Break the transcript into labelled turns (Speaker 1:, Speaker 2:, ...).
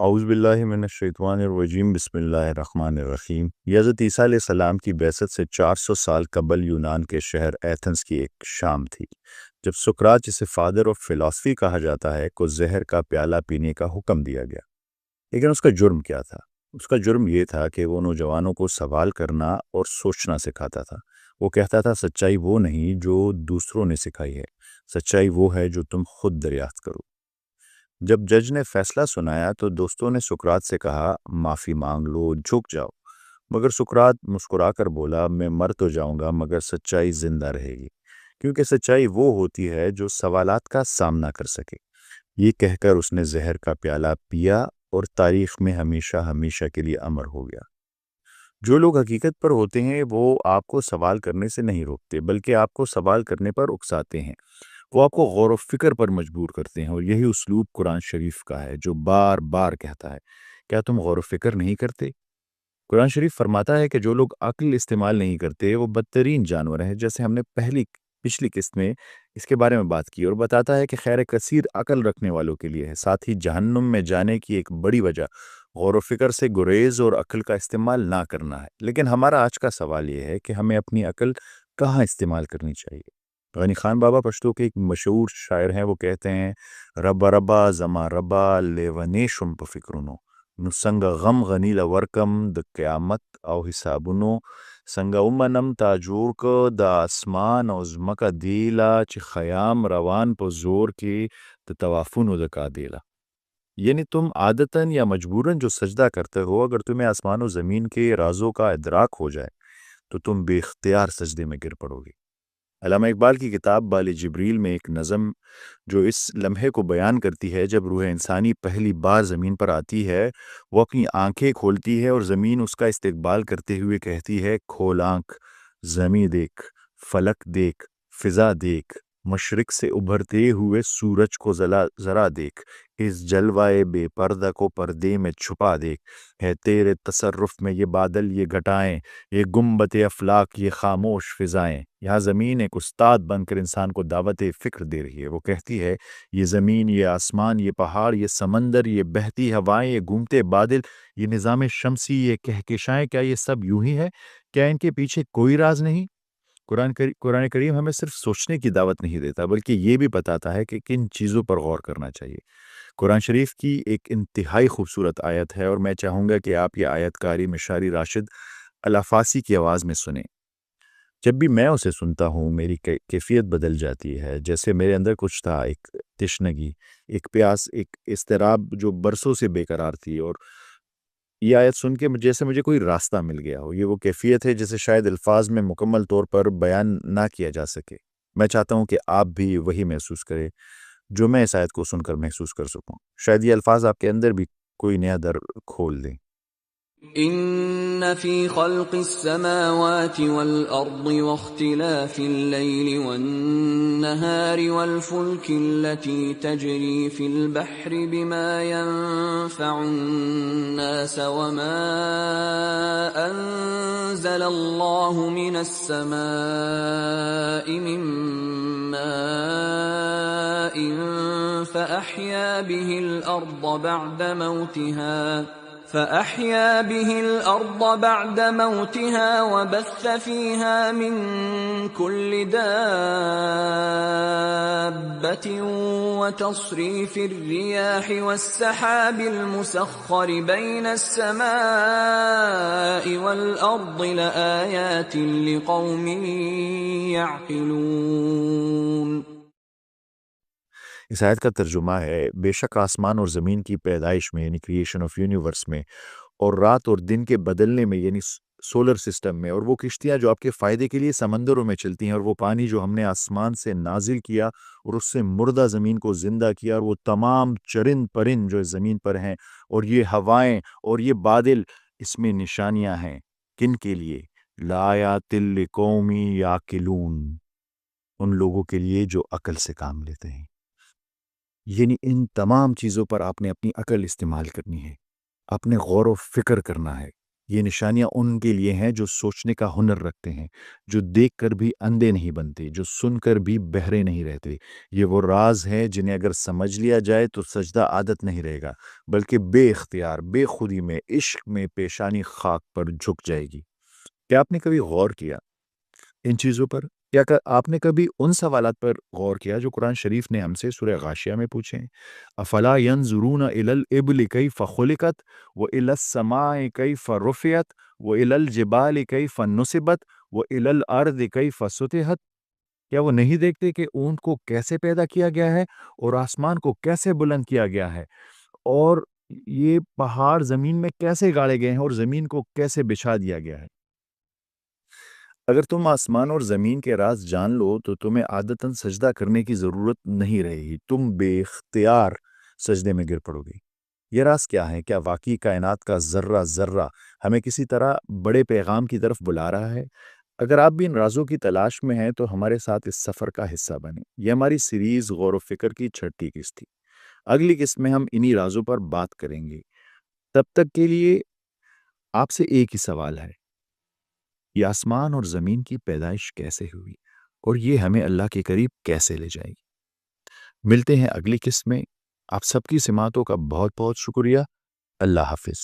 Speaker 1: اعوذ باللہ من الشیطان الرجیم بسم اللہ الرحمن الرحیم۔ یہ حضرت عیسیٰ علیہ السلام کی بعثت سے 400 سال قبل یونان کے شہر ایتھنز کی ایک شام تھی، جب سقراط، جسے فادر آف فلاسفی کہا جاتا ہے، کو زہر کا پیالہ پینے کا حکم دیا گیا۔ لیکن اس کا جرم کیا تھا؟ اس کا جرم یہ تھا کہ وہ نوجوانوں کو سوال کرنا اور سوچنا سکھاتا تھا۔ وہ کہتا تھا سچائی وہ نہیں جو دوسروں نے سکھائی ہے، سچائی وہ ہے جو تم خود دریافت کرو۔ جب جج نے فیصلہ سنایا تو دوستوں نے سقراط سے کہا معافی مانگ لو، جھک جاؤ، مگر سقراط مسکرا کر بولا میں مر تو جاؤں گا مگر سچائی زندہ رہے گی، کیونکہ سچائی وہ ہوتی ہے جو سوالات کا سامنا کر سکے۔ یہ کہہ کر اس نے زہر کا پیالہ پیا اور تاریخ میں ہمیشہ ہمیشہ کے لیے امر ہو گیا۔ جو لوگ حقیقت پر ہوتے ہیں وہ آپ کو سوال کرنے سے نہیں روکتے، بلکہ آپ کو سوال کرنے پر اکساتے ہیں۔ وہ آپ کو غور و فکر پر مجبور کرتے ہیں، اور یہی اسلوب قرآن شریف کا ہے جو بار بار کہتا ہے کیا تم غور و فکر نہیں کرتے؟ قرآن شریف فرماتا ہے کہ جو لوگ عقل استعمال نہیں کرتے وہ بدترین جانور ہیں، جیسے ہم نے پچھلی قسط میں اس کے بارے میں بات کی، اور بتاتا ہے کہ خیر کثیر عقل رکھنے والوں کے لیے ہے۔ ساتھ ہی جہنم میں جانے کی ایک بڑی وجہ غور و فکر سے گریز اور عقل کا استعمال نہ کرنا ہے۔ لیکن ہمارا آج کا سوال یہ ہے کہ ہمیں اپنی عقل کہاں استعمال کرنی چاہیے؟ غنی خان بابا پشتو کے ایک مشہور شاعر ہیں، وہ کہتے ہیں ربا ربا زما ربا لیونے شم پا فکرونو نو سنگ غم غنی لورکم د قیامت او حسابونو سنگ امنم تاجور کو دا اسمان او زمکا دیلا چی خیام روان پا زور کی د توافونو دکا دیلا۔ یعنی تم عادتاً یا مجبوراً جو سجدہ کرتے ہو، اگر تمہیں آسمان و زمین کے رازوں کا ادراک ہو جائے تو تم بے اختیار سجدے میں گر پڑو گے۔ علامہ اقبال کی کتاب بال جبریل میں ایک نظم جو اس لمحے کو بیان کرتی ہے جب روح انسانی پہلی بار زمین پر آتی ہے، وہ اپنی آنکھیں کھولتی ہے اور زمین اس کا استقبال کرتے ہوئے کہتی ہے کھول آنکھ، زمیں دیکھ، فلک دیکھ، فضا دیکھ، مشرق سے ابھرتے ہوئے سورج کو ذرا دیکھ، اس جلوائے بے پردہ کو پردے میں چھپا دیکھ، ہے تیرے تصرف میں یہ بادل، یہ گھٹائیں، یہ گنبد افلاک، یہ خاموش فضائیں۔ یہاں زمین ایک استاد بن کر انسان کو دعوت فکر دے رہی ہے۔ وہ کہتی ہے یہ زمین، یہ آسمان، یہ پہاڑ، یہ سمندر، یہ بہتی ہوائیں، یہ گھومتے بادل، یہ نظام شمسی، یہ کہکشائیں، کیا یہ سب یوں ہی ہے؟ کیا ان کے پیچھے کوئی راز نہیں؟ قرآن کریم ہمیں صرف سوچنے کی دعوت نہیں دیتا، بلکہ یہ بھی بتاتا ہے کہ کن چیزوں پر غور کرنا چاہیے۔ قرآن شریف کی ایک انتہائی خوبصورت آیت ہے، اور میں چاہوں گا کہ آپ یہ آیت قاری مشاری راشد الافاسی کی آواز میں سنیں۔ جب بھی میں اسے سنتا ہوں میری کیفیت بدل جاتی ہے، جیسے میرے اندر کچھ تھا، ایک تشنگی، ایک پیاس، ایک اضطراب جو برسوں سے بے قرار تھی، اور یہ آیت سن کے جیسے مجھے کوئی راستہ مل گیا ہو۔ یہ وہ کیفیت ہے جسے شاید الفاظ میں مکمل طور پر بیان نہ کیا جا سکے۔ میں چاہتا ہوں کہ آپ بھی وہی محسوس کریں جو میں اس آیت کو سن کر محسوس کر سکوں۔ شاید یہ الفاظ آپ کے اندر بھی کوئی نیا در کھول دیں۔
Speaker 2: ان فی خلق السماوات والارض واختلاف الليل والنهار والفلك التي تجري في البحر بما ينفع الناس وما انزل الله من السماء من ماء فأحيا به الأرض بعد موتها وبث فيها من كل دابة وتصريف الرياح والسحاب المسخر بين السماء والأرض لآيات لقوم يعقلون۔
Speaker 1: اس آیت کا ترجمہ ہے بے شک آسمان اور زمین کی پیدائش میں، یعنی کریشن آف یونیورس میں، اور رات اور دن کے بدلنے میں، یعنی سولر سسٹم میں، اور وہ کشتیاں جو آپ کے فائدے کے لیے سمندروں میں چلتی ہیں، اور وہ پانی جو ہم نے آسمان سے نازل کیا اور اس سے مردہ زمین کو زندہ کیا، اور وہ تمام چرند پرند جو زمین پر ہیں، اور یہ ہوائیں اور یہ بادل، اس میں نشانیاں ہیں کن کے لیے؟ لآیات لقوم یعقلون، ان لوگوں کے لیے جو عقل سے کام لیتے ہیں۔ یعنی ان تمام چیزوں پر آپ نے اپنی عقل استعمال کرنی ہے، آپ نے غور و فکر کرنا ہے۔ یہ نشانیاں ان کے لیے ہیں جو سوچنے کا ہنر رکھتے ہیں، جو دیکھ کر بھی اندھے نہیں بنتے، جو سن کر بھی بہرے نہیں رہتے۔ یہ وہ راز ہیں جنہیں اگر سمجھ لیا جائے تو سجدہ عادت نہیں رہے گا، بلکہ بے اختیار، بے خودی میں، عشق میں پیشانی خاک پر جھک جائے گی۔ کیا آپ نے کبھی غور کیا ان چیزوں پر؟ کیا آپ نے کبھی ان سوالات پر غور کیا جو قرآن شریف نے ہم سے سورہ غاشیہ میں پوچھے ہیں؟ افلا ینظرون الی الابل کیف خلقت والی السماء کیف رفعت والی الجبال کیف نصبت والی الارض کیف سطحت؟ کیا وہ نہیں دیکھتے کہ اونٹ کو کیسے پیدا کیا گیا ہے اور آسمان کو کیسے بلند کیا گیا ہے، اور یہ پہاڑ زمین میں کیسے گاڑے گئے ہیں اور زمین کو کیسے بچھا دیا گیا ہے؟ اگر تم آسمان اور زمین کے راز جان لو تو تمہیں عادتاً سجدہ کرنے کی ضرورت نہیں رہے گی، تم بے اختیار سجدے میں گر پڑو گی۔ یہ راز کیا ہے؟ کیا واقعی کائنات کا ذرہ ذرہ ہمیں کسی طرح بڑے پیغام کی طرف بلا رہا ہے؟ اگر آپ بھی ان رازوں کی تلاش میں ہیں تو ہمارے ساتھ اس سفر کا حصہ بنیں۔ یہ ہماری سیریز غور و فکر کی چھٹی قسط تھی۔ اگلی قسط میں ہم انہی رازوں پر بات کریں گے۔ تب تک کے لیے آپ سے ایک ہی سوال ہے، یہ آسمان اور زمین کی پیدائش کیسے ہوئی اور یہ ہمیں اللہ کے قریب کیسے لے جائے گی؟ ملتے ہیں اگلی قسط میں۔ آپ سب کی سماعتوں کا بہت بہت شکریہ۔ اللہ حافظ۔